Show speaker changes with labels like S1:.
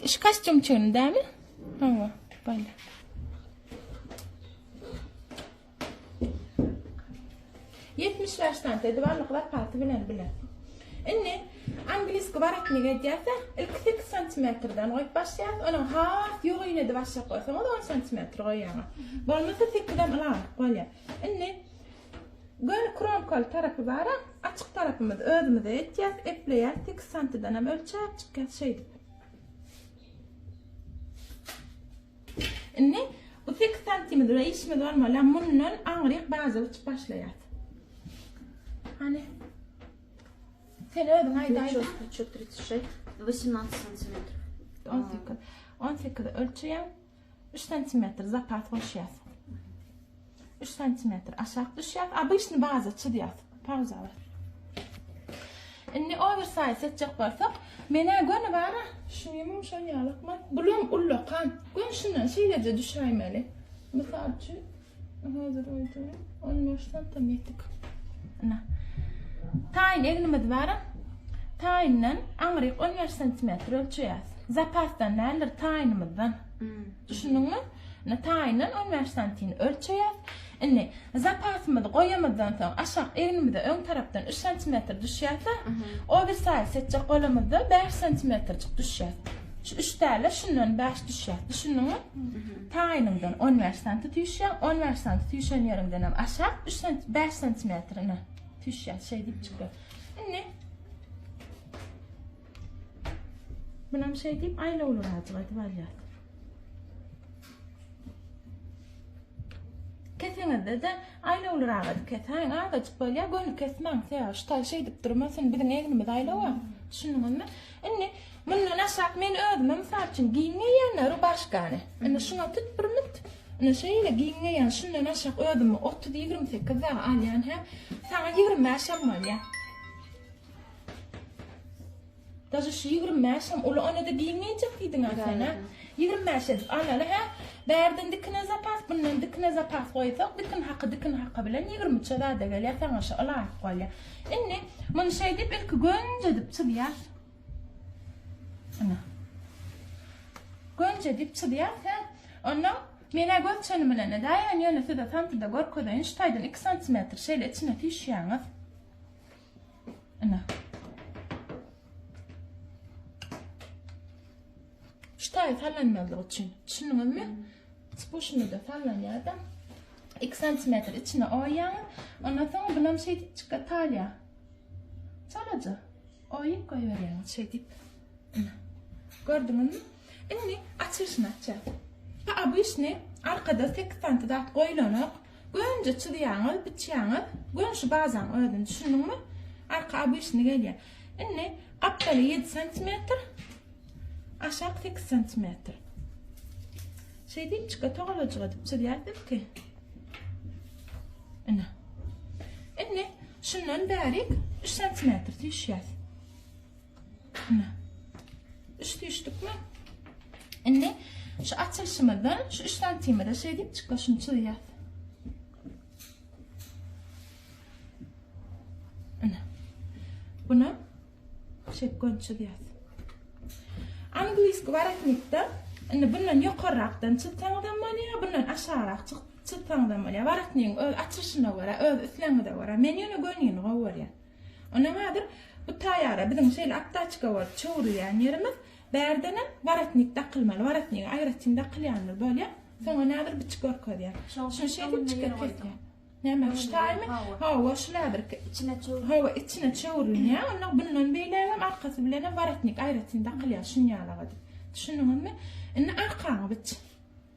S1: İş kostyum için değil mi? Hava böyle. Yetmiş yaştan dedi varlıklar parti bilen. İnne İngiliz kubarat ne gediyse ilk 8 santimetreden koyup başlayat. Onun haf yok yine de başlayıp koysam o da 10 santimetre koyama. Bolmasa tekiden alar koyar. İnne gönü krom kol tarafı var, açık tarafımız ödümüzde etiyat, epleyat, 8 santiden hem ölçer çıkar şeydi. İnne bu 8 santimetre işimi normal bunun ağrıyık bazı uç başlayat. Hani sen ödün haydi.
S2: 18 сантиметров.
S1: 18 ölçüyem 3 santimetre zapat koşuyat. 3 santimetre aşağı düşüyat. Обычно bazı çıdıyat. Pauza var. İnne oversize seçecek varsak mena gönü var. Şunu yemem şunu yalakma. Bulum ullu kan. Gön şundan şeylerce düşaymeli. Misalcı. Hazır oydu. 15 santimetrik. Ana. Tayin egnimiz var. Tayin'den ağrıyık 15 santimetre ölçüyat. Zapattan neler tayinimizden. Düşündün mü? Tayin'den 15 santimetre ölçüyat. İnne zapatımızı koyamazdan sonra aşağı egnimizde ön taraftan 3 santimetre düşüyatsa o bir sayı seçecek kolumuzda 5 santimetre düşüyat. Şu 3 tane şundan 5 düşüyat. Düşündün mü? Tayin'den 15 santimetre düşüyat. 15 santimetre düşen yerinden aşağı 5 santimetre düşüyat. Şey deyip çıkıyor. İnne bunam şey deyip ayla olur acaba divalyat. Ketenizde de ayla olur ağadı keten ağadıcık böyle ya gönlü kesmem seya şu tal şey deyip durmasın bir de egnimiz ayla var. Düşünün mü? İnne bundan aşağı men ödüm misal için giyingeyenler o başkanı. İnne şuna tut birmit. İnne şeyle giyingeyen şundan aşağı ödüm 30-28 daha alyan ha. Sana 25 yapmal ya. Даже şu 25 ulu ona da giyinmeyecek giydin aslında. 25 alalı ha. Berden dikine zapas, bundan dikine zapas koysak, dikin hakkı bilen 23 da geliyor. Sana şu Allah koyuyor. İnne bunu şey deyip ilk gönce deyip çıdıyar. Ana. Gönce deyip çıdıyar ha. Ondan mena götçeni bilene dayan yönesi de santrda gorkodan ştaydan 2 santimetre şeyle içine tişyanız. Ana. Ştay sallanmalı için. Düşünün mü? Spuşunu da sallanıyor da. 2 santimetre içine oyan. Ondan sonra bunun şey deyip çıkartar ya. Çalacak. Oyup koyuvereyim şey deyip. Gördünüz mü? İnne açışını açacağız. Bu iş ne? Arkada 8 santimetre koyulanıp. Gönce çılayanız, bitiyanız. Gönce bazen ödün düşünün mü? Arka bu iş ne geliyor? İnne kaptalı 7 santimetre. Aşağı 8 santimetre. Şey deyip çıkartar olacak deyip çılayardık ki. İnne şundan berik 3 santimetre düşüyor. İnne 3 düştük mü? İnne şu açılışımızdan şu 3 santimetre şey deyip çıkar şunu çılayar. İnne bunu şey koyun çılayar. İngiliz varatnikte inne bundan yukarıraktan çıktığından mı bundan aşağırak çıktığından mı varatniğin açışına göre öz üstlerine de göre menüne gönlüğüne var ya. Ona vardır bu tayara bizim şeyle aptaçka var çoğurlayan yerimiz berdenen varatnik takılmalı varatniğin ayrıtın takılyanlar böyle sonra nedir bir çıkar koyuyor. Şunu şey deyip çıkar kesiyor. Ne ştay mı? Hava şuladır hava içine çoğurluyor onlar bundan beylerim arkası bilene varatnik ayrıtın takılyan şunu yaladı. Düşünün mü? İnne arkağa bit.